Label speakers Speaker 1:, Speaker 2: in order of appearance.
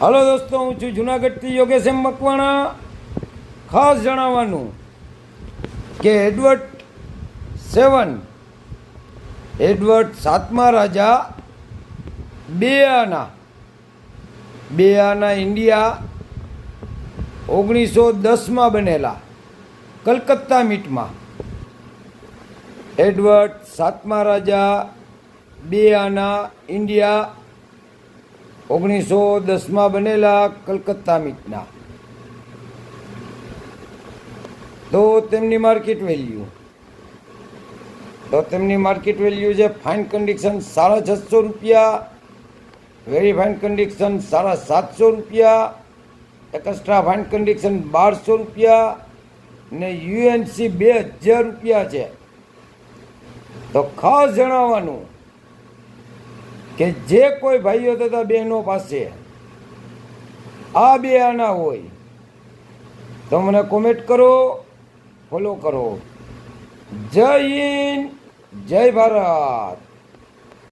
Speaker 1: હાલો દોસ્તો, હું છું જુનાગઢથી યોગેશ એમ મકવાણા. ખાસ જણાવવાનું કે એડવર્ડ સાતમા રાજા બે આના ઇન્ડિયા 1910માં બનેલા કલકત્તા મીટમાં. એડવર્ડ સાતમા રાજા બે આના ઇન્ડિયા 1910માં બનેલા કલકત્તા મીટના. તો તેમની માર્કેટ વેલ્યુ છે ફાઇન કન્ડિશન 650 રૂપિયા, વેરી ફાઇન કન્ડિશન 750 રૂપિયા, એક્સ્ટ્રા ફાઇન કન્ડિશન 1200 રૂપિયા ને યુએનસી 2000 રૂપિયા છે. તો ખાસ જણાવવાનું કે જે કોઈ ભાઈઓ તથા બહેનો પાસે આ બે આના હોય તો મને કોમેન્ટ કરો, ફોલો કરો. જય હિન્દ, જય ભારત.